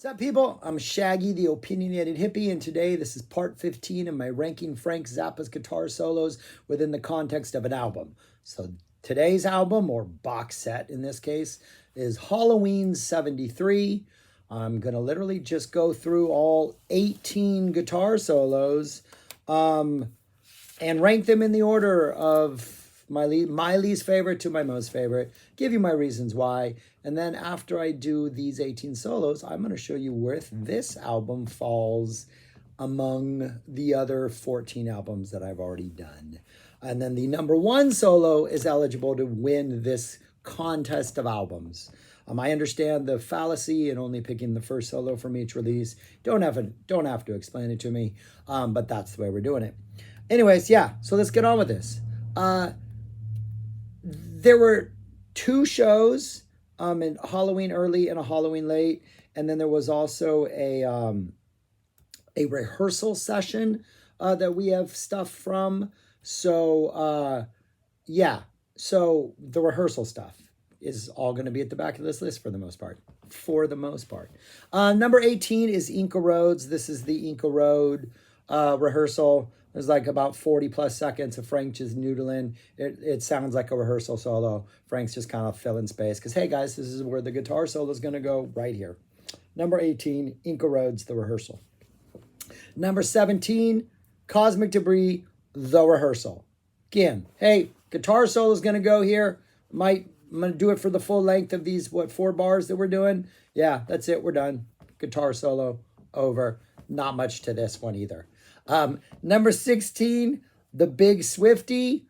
What's up, people? I'm Shaggy, the opinionated hippie, and today this is part 15 of my ranking Frank Zappa's guitar solos within the context of an album. So today's album, or box set in this case, is Halloween 73. I'm going to literally just go through all 18 guitar solos and rank them in the order of my least favorite to my most favorite, give you my reasons why, and then after I do these 18 solos, I'm going to show you where this album falls among the other 14 albums that I've already done. And then the number one solo is eligible to win this contest of albums. I understand the fallacy in only picking the first solo from each release. Don't have to explain it to me, but that's the way we're doing it. Anyways, yeah, so let's get on with this. There were two shows, in Halloween early and a Halloween late, and then there was also a rehearsal session that we have stuff from. So yeah, so the rehearsal stuff is all going to be at the back of this list for the most part. Number 18 is Inca Roads. This is the Inca Road rehearsal. There's like about 40 plus seconds of Frank just noodling. It sounds like a rehearsal solo. Frank's just kind of filling space because, hey guys, this is where the guitar solo is going to go, right here. Number 18, Inca Roads, the rehearsal. Number 17, Cosmic Debris, the rehearsal. Again, hey, guitar solo is going to go here. I'm going to do it for the full length of these, 4 bars that we're doing? Yeah, that's it. We're done. Guitar solo, over. Not much to this one either. Number 16, the Big Swifty.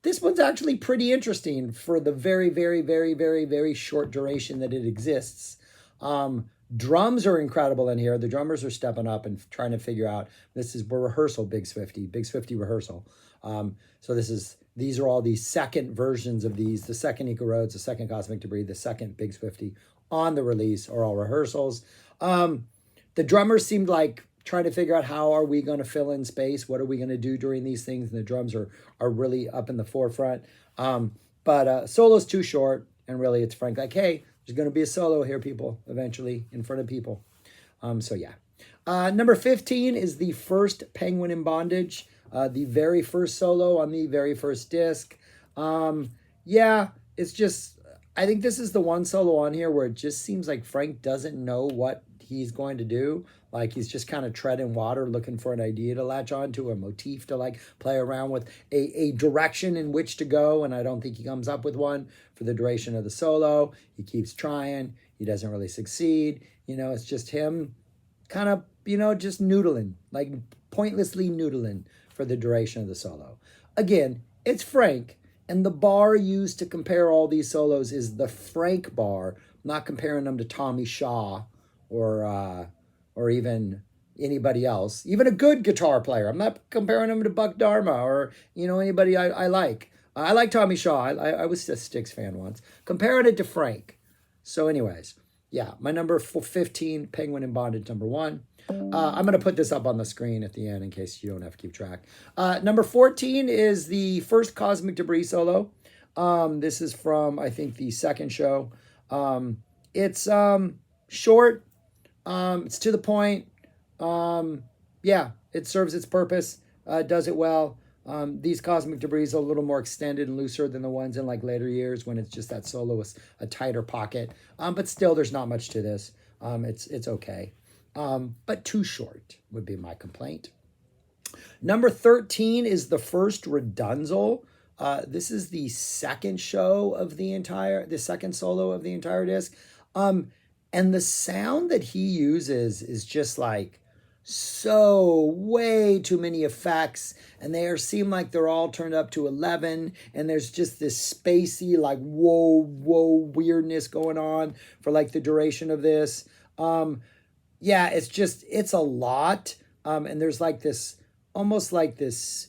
This one's actually pretty interesting for the very, very, very, very, very short duration that it exists. Drums are incredible in here. The drummers are stepping up and trying to figure out, this is rehearsal Big Swifty rehearsal. So these are all the second versions of these, the second Inca Roads, the second Cosmic Debris, the second Big Swifty on the release are all rehearsals. The drummers seemed like trying to figure out how are we going to fill in space? What are we going to do during these things? And the drums are really up in the forefront. But solo's too short. And really it's Frank like, hey, there's going to be a solo here, people, eventually in front of people. So yeah. Number 15 is the first Penguin in Bondage. The very first solo on the very first disc. Yeah, it's just, I think this is the one solo on here where it just seems like Frank doesn't know what he's going to do. Like he's just kind of treading water, looking for an idea to latch onto, a motif to like play around with, a direction in which to go. And I don't think he comes up with one for the duration of the solo. He keeps trying. He doesn't really succeed. It's just him kind of, just noodling, like pointlessly noodling for the duration of the solo. Again, it's Frank. And the bar used to compare all these solos is the Frank bar. I'm not comparing them to Tommy Shaw or even anybody else, even a good guitar player. I'm not comparing him to Buck Dharma or, anybody I like. I like Tommy Shaw. I was a Styx fan once. Comparing it to Frank. So anyways, yeah, my number 15, Penguin in Bondage, number 1. I'm going to put this up on the screen at the end in case you don't have to keep track. Number 14 is the first Cosmic Debris solo. This is from, I think, the second show. It's short. It's to the point. Yeah, it serves its purpose. Does it well. These Cosmic Debris are a little more extended and looser than the ones in like later years when it's just that solo with a tighter pocket. But still, there's not much to this. It's okay. But too short would be my complaint. Number 13 is the first Redunzel. This is the second solo of the entire disc. And the sound that he uses is just like so way too many effects, and they seem like they're all turned up to 11, and there's just this spacey like whoa weirdness going on for like the duration of this. Yeah, it's a lot. And there's like this, almost like this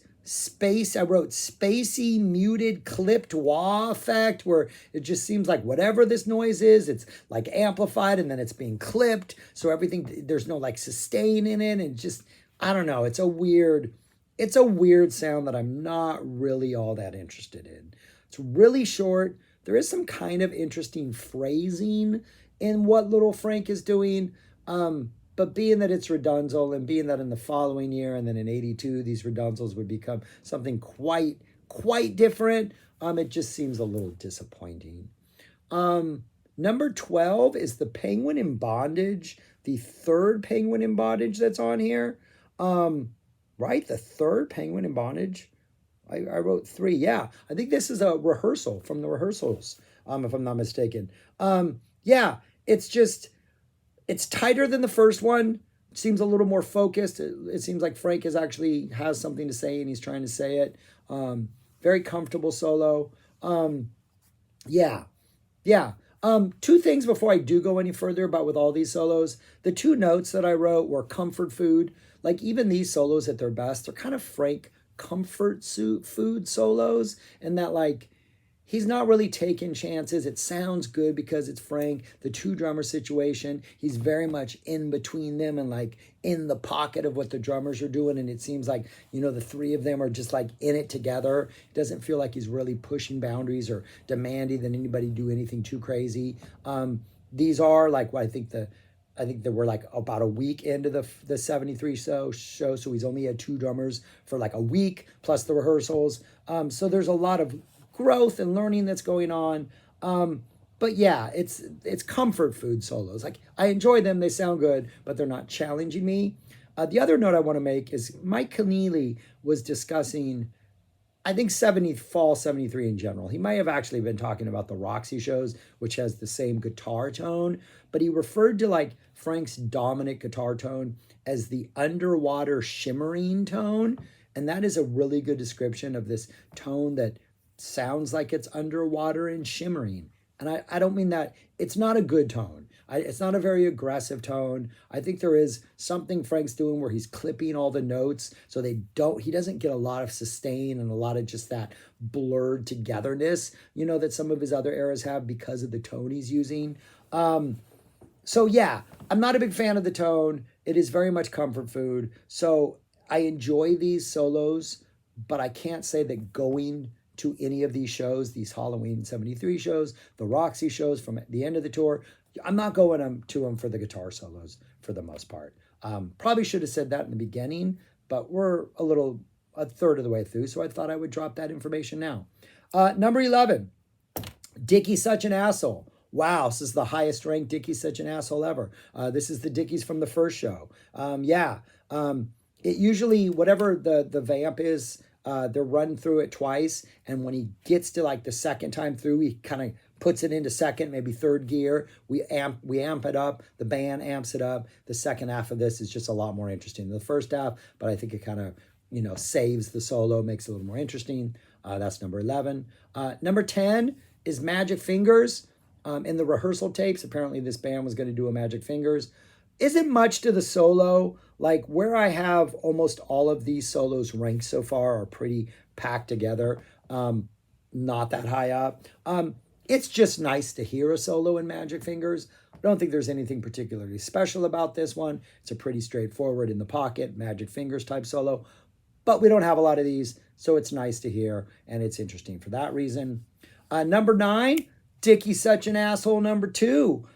I wrote spacey, muted, clipped wah effect where it just seems like whatever this noise is, it's like amplified and then it's being clipped. So everything, there's no like sustain in it. And just, I don't know. It's a weird sound that I'm not really all that interested in. It's really short. There is some kind of interesting phrasing in what little Frank is doing. But being that it's redunzel, and being that in the following year and then in 82, these redunzals would become something quite different, it just seems a little disappointing. Number 12 is the Penguin in Bondage, the third Penguin in Bondage that's on here. Right? The third Penguin in Bondage. I wrote 3. Yeah, I think this is a rehearsal from the rehearsals, if I'm not mistaken. Yeah, it's tighter than the first one. It seems a little more focused. It seems like Frank actually has something to say and he's trying to say it. Very comfortable solo. Yeah. Two things before I do go any further about with all these solos. The 2 notes that I wrote were comfort food. Like even these solos at their best, they're kind of Frank comfort food solos, and that like he's not really taking chances. It sounds good because it's Frank. The 2 drummer situation, he's very much in between them and like in the pocket of what the drummers are doing. And it seems like, the 3 of them are just like in it together. It doesn't feel like he's really pushing boundaries or demanding that anybody do anything too crazy. These are like what I think that we're like about a week into the 73 show, so he's only had 2 drummers for like a week plus the rehearsals. So there's a lot of growth and learning that's going on. But yeah, it's comfort food solos. Like I enjoy them, they sound good, but they're not challenging me. The other note I want to make is Mike Keneally was discussing, I think fall 73 in general. He might have actually been talking about the Roxy shows, which has the same guitar tone, but he referred to like Frank's dominant guitar tone as the underwater shimmering tone. And that is a really good description of this tone that sounds like it's underwater and shimmering. And I don't mean that, it's not a good tone. It's not a very aggressive tone. I think there is something Frank's doing where he's clipping all the notes so he doesn't get a lot of sustain and a lot of just that blurred togetherness, that some of his other eras have because of the tone he's using. So yeah, I'm not a big fan of the tone. It is very much comfort food. So I enjoy these solos, but I can't say that going to any of these shows, these Halloween 73 shows, the Roxy shows from the end of the tour, I'm not going to them for the guitar solos for the most part. Probably should have said that in the beginning, but we're a third of the way through, so I thought I would drop that information now. Number 11, Dickie's Such an Asshole. Wow, this is the highest ranked Dickie's Such an Asshole ever. This is the Dickies from the first show. It usually, whatever the vamp is, they're run through it twice, and when he gets to like the second time through, he kind of puts it into second, maybe third gear. We amp it up. The band amps it up. The second half of this is just a lot more interesting than the first half, but I think it kind of saves the solo, makes it a little more interesting. That's number 11. Number 10 is Magic Fingers. In the rehearsal tapes, apparently this band was going to do a Magic Fingers. Isn't much to the solo. Like where I have almost all of these solos ranked so far are pretty packed together. Not that high up. It's just nice to hear a solo in Magic Fingers. I don't think there's anything particularly special about this one. It's a pretty straightforward in the pocket Magic Fingers type solo, but we don't have a lot of these, so it's nice to hear and it's interesting for that reason. Number 9, Dickie's Such an Asshole, number 2.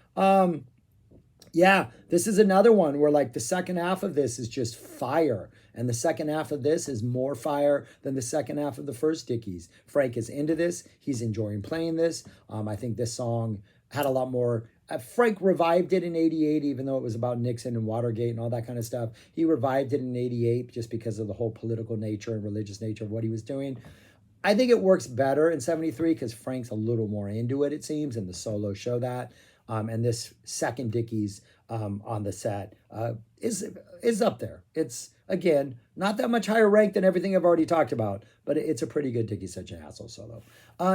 Yeah, this is another one where like the second half of this is just fire. And the second half of this is more fire than the second half of the first Dickies. Frank is into this. He's enjoying playing this. I think this song had a lot more. Frank revived it in 88, even though it was about Nixon and Watergate and all that kind of stuff. He revived it in 88 just because of the whole political nature and religious nature of what he was doing. I think it works better in 73 because Frank's a little more into it, it seems, and the solos show that. And this second Dickies on the set is up there. It's, again, not that much higher ranked than everything I've already talked about, but it's a pretty good Dickie's Such an Asshole solo.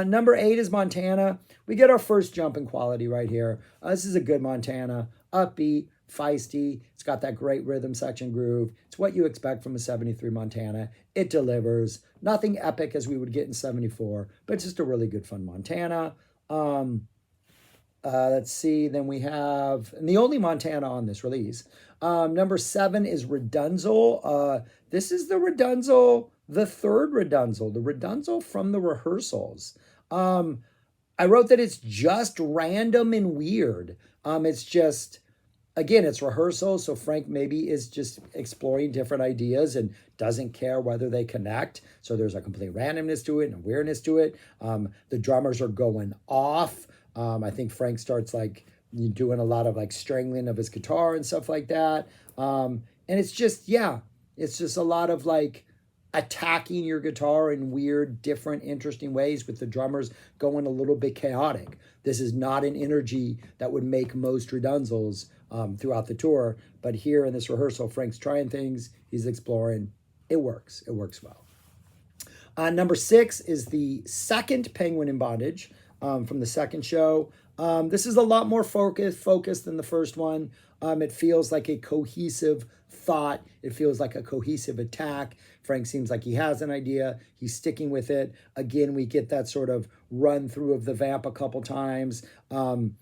Number 8 is Montana. We get our first jump in quality right here. This is a good Montana. Upbeat, feisty. It's got that great rhythm section groove. It's what you expect from a 73 Montana. It delivers. Nothing epic as we would get in 74, but just a really good fun Montana. Let's see, then we have, and the only Montana on this release, number 7 is Redunzel. This is the Redunzel, the third Redunzel, the Redunzel from the rehearsals. I I wrote that it's just random and weird. It's just, again, it's rehearsal. So Frank maybe is just exploring different ideas and doesn't care whether they connect. So there's a complete randomness to it and a weirdness to it. The drummers are going off. I think Frank starts like doing a lot of like strangling of his guitar and stuff like that. And it's just, yeah, it's just a lot of like attacking your guitar in weird, different, interesting ways with the drummers going a little bit chaotic. This is not an energy that would make most redunzals throughout the tour. But here in this rehearsal, Frank's trying things, he's exploring. It works. It works well. Number 6 is the second Penguin in Bondage from the second show. This is a lot more focused than the first one. It feels like a cohesive thought. It feels like a cohesive attack. Frank seems like he has an idea. He's sticking with it. Again, we get that sort of run through of the vamp a couple times. And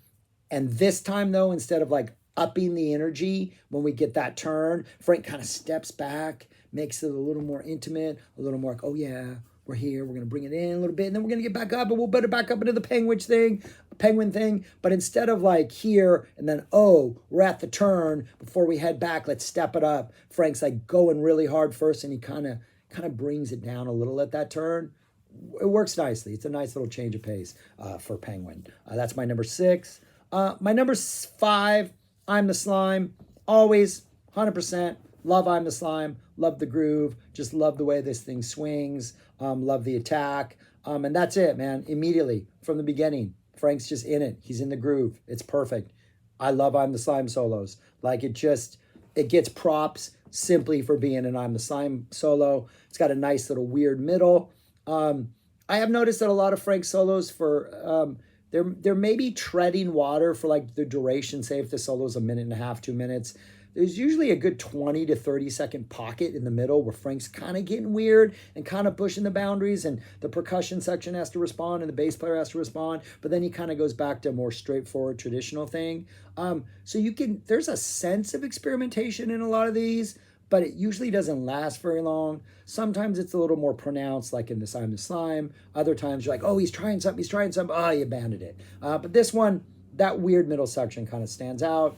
this time, though, instead of like upping the energy, when we get that turn, Frank kind of steps back, makes it a little more intimate, a little more like, oh yeah, we're here, we're going to bring it in a little bit, and then we're going to get back up, and we'll better back up into the penguin thing. But instead of like here, and then, oh, we're at the turn, before we head back, let's step it up. Frank's like going really hard first, and he kind of brings it down a little at that turn. It works nicely. It's a nice little change of pace for Penguin. That's my number 6. My number 5, I'm the Slime. Always, 100%. Love I'm the Slime. Love the groove. Just love the way this thing swings. Love the attack. And that's it, man. Immediately, from the beginning, Frank's just in it. He's in the groove. It's perfect. I love I'm the Slime solos. Like, it gets props simply for being an I'm the Slime solo. It's got a nice little weird middle. I have noticed that a lot of Frank solos for... They're maybe treading water for like the duration. Say if the solo is a minute and a half, 2 minutes, there's usually a good 20 to 30 second pocket in the middle where Frank's kind of getting weird and kind of pushing the boundaries, and the percussion section has to respond and the bass player has to respond, but then he kind of goes back to a more straightforward traditional thing. So there's a sense of experimentation in a lot of these, but it usually doesn't last very long. Sometimes it's a little more pronounced, like in this I'm the Slime. Other times you're like, oh, he's trying something. Oh, you abandoned it. But this one, that weird middle section kind of stands out.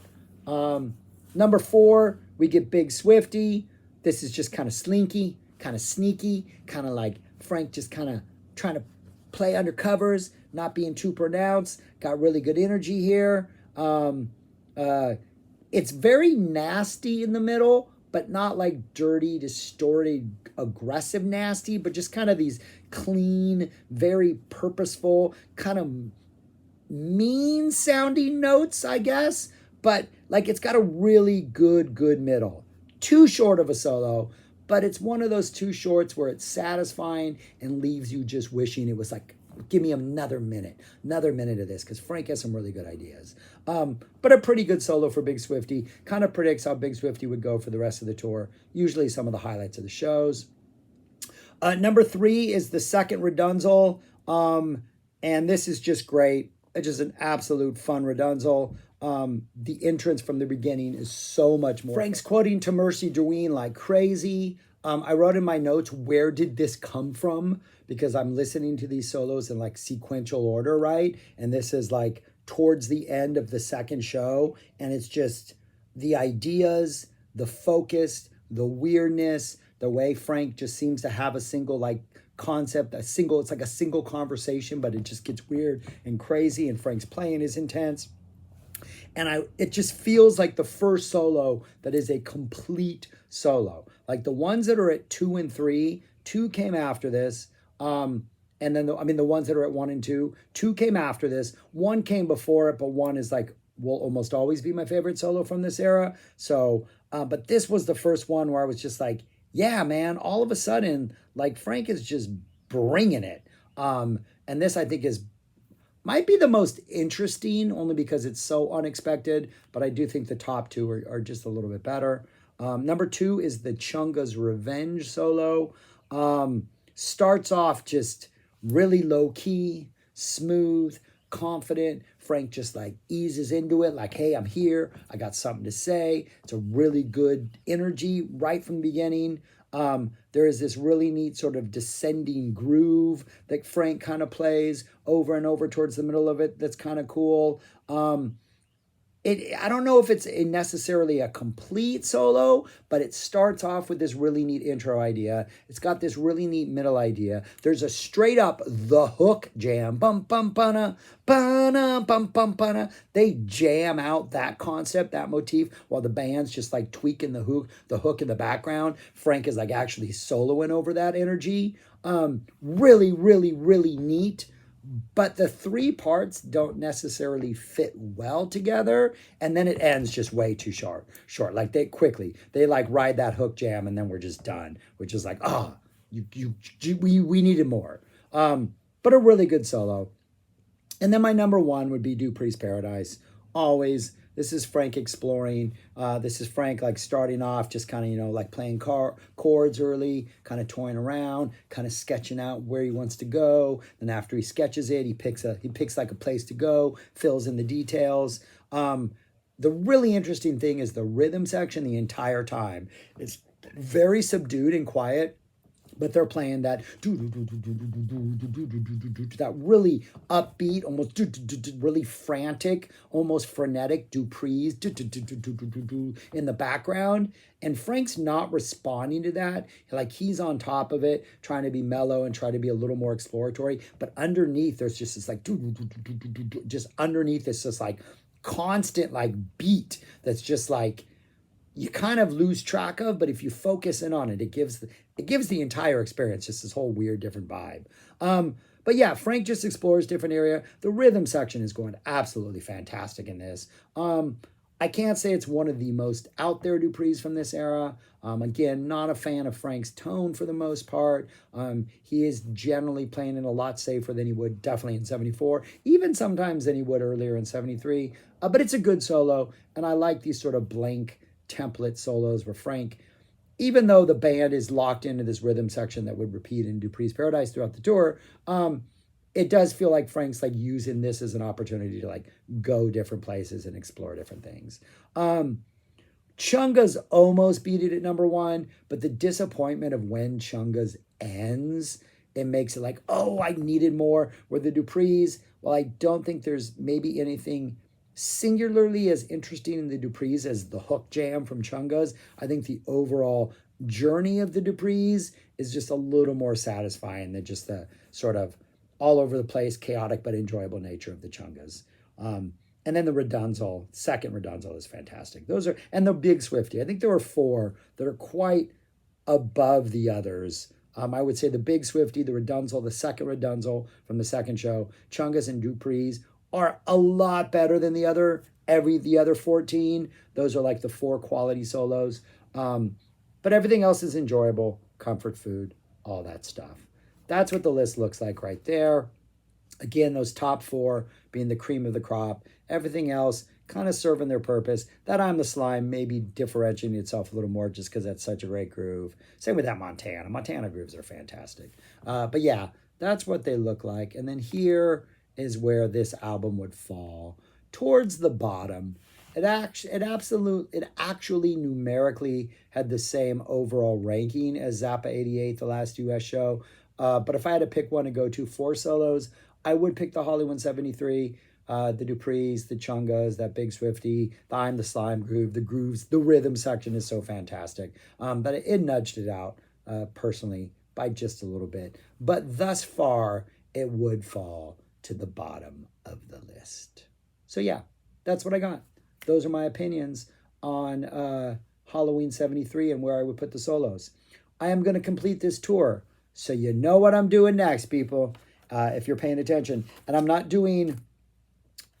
Number 4, we get Big Swifty. This is just kind of slinky, kind of sneaky, kind of like Frank just kind of trying to play under covers, not being too pronounced. Got really good energy here. It's very nasty in the middle, but not like dirty, distorted, aggressive nasty, but just kind of these clean, very purposeful, kind of mean sounding notes, I guess. But like it's got a really good middle. Too short of a solo, but it's one of those too shorts where it's satisfying and leaves you just wishing it was like, give me another minute of this, because Frank has some really good ideas. But a pretty good solo for Big Swifty. Kind of predicts how Big Swifty would go for the rest of the tour. Usually some of the highlights of the shows. Number 3 is the second Redunzal. And this is just great. It's just an absolute fun Redunzal. The entrance from the beginning is so much more. Frank's quoting To Mercy Dween like crazy. I wrote in my notes, where did this come from? Because I'm listening to these solos in like sequential order, right? And this is like towards the end of the second show. And it's just the ideas, the focus, the weirdness, the way Frank just seems to have a single like concept, it's like a single conversation, but it just gets weird and crazy, and Frank's playing is intense. And it just feels like the first solo that is a complete solo. Like the ones that are at 2 and 3, 2 came after this. And then, the ones that are at 1 and 2, 2 came after this. 1 came before it, but 1 is like, will almost always be my favorite solo from this era. So, but this was the first one where I was just like, yeah, man, all of a sudden, like Frank is just bringing it. And this I think might be the most interesting, only because it's so unexpected, but I do think the top 2 are just a little bit better. Number 2 is the Chunga's Revenge solo. Starts off just really low-key, smooth, confident. Frank just like eases into it, like, hey, I'm here. I got something to say. It's a really good energy right from the beginning. There is this really neat sort of descending groove that Frank kind of plays over and over towards the middle of it. That's kind of cool. I don't know if it's necessarily a complete solo, but it starts off with this really neat intro idea. It's got this really neat middle idea. There's a straight up the hook jam. Bum bum bana bana bum bum bana. They jam out that concept, that motif, while the band's just like tweaking the hook in the background. Frank is like actually soloing over that energy. Really, really, really neat. But the three parts don't necessarily fit well together, and then it ends just way too short. Like they like ride that hook jam, and then we're just done, which is like, we needed more. But a really good solo. And then my number one would be Dupree's Paradise. Always. This is Frank exploring. This is Frank like starting off just kind of, like playing chords early, kind of toying around, kind of sketching out where he wants to go. Then after he sketches it, he picks like a place to go, fills in the details. The really interesting thing is the rhythm section the entire time. It's very subdued and quiet. But they're playing that really upbeat, almost really frantic, almost frenetic Dupree's in the background. And Frank's not responding to that. Like he's on top of it, trying to be mellow and try to be a little more exploratory. But underneath, there's just this like, just underneath this just like constant like beat that's just like, you kind of lose track of, but if you focus in on it, it gives the entire experience just this whole weird different vibe. But yeah, Frank just explores different area. The rhythm section is going absolutely fantastic in this. I can't say it's one of the most out there Duprees from this era. Again, not a fan of Frank's tone for the most part. He is generally playing it a lot safer than he would definitely in 74, even sometimes than he would earlier in 73. But it's a good solo, and I like these sort of blank template solos where Frank, even though the band is locked into this rhythm section that would repeat in Dupree's Paradise throughout the tour, it does feel like Frank's like using this as an opportunity to like go different places and explore different things. Chunga's almost beat it at number one, but the disappointment of when Chunga's ends, it makes it like, oh, I needed more. Where the Dupree's, well, I don't think there's maybe anything singularly as interesting in the Dupree's as the hook jam from Chunga's. I think the overall journey of the Dupree's is just a little more satisfying than just the sort of all over the place, chaotic but enjoyable nature of the Chunga's. And then the Redunzel, second Redunzel is fantastic. Those are, and the Big Swifty. I think there were four that are quite above the others. I would say the Big Swifty, the Redunzel, the second Redunzel from the second show, Chunga's and Dupree's are a lot better than the other 14. Those are like the four quality solos. But everything else is enjoyable, comfort food, all that stuff. That's what the list looks like right there. Again, those top four being the cream of the crop. Everything else kind of serving their purpose. That I'm the Slime maybe differentiating itself a little more just because that's such a great groove. Same with that Montana. Montana grooves are fantastic. But yeah, that's what they look like. And then here is where this album would fall towards the bottom. It actually numerically had the same overall ranking as Zappa 88, the last US show. But if I had to pick one to go to for solos, I would pick the Hollywood 73, the Dupree's, the Chungas, that Big Swifty, the I'm the Slime groove, the grooves, the rhythm section is so fantastic. But it nudged it out personally by just a little bit. But thus far, it would fall to the bottom of the list. So yeah, that's what I got. Those are my opinions on Halloween 73 and where I would put the solos. I am going to complete this tour, so you know what I'm doing next, people, if you're paying attention. And I'm not doing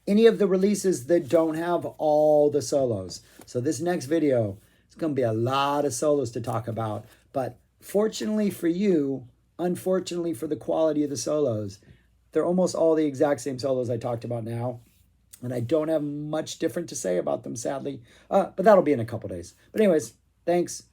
any of the releases that don't have all the solos. So this next video, it's going to be a lot of solos to talk about. But fortunately for you, unfortunately for the quality of the solos, they're almost all the exact same solos I talked about now. And I don't have much different to say about them, sadly. But that'll be in a couple days. But anyways, thanks.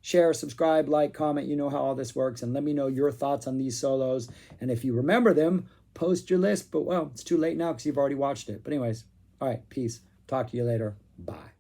Share, subscribe, like, comment. You know how all this works. And let me know your thoughts on these solos. And if you remember them, post your list. But, well, it's too late now because you've already watched it. But anyways, all right, peace. Talk to you later. Bye.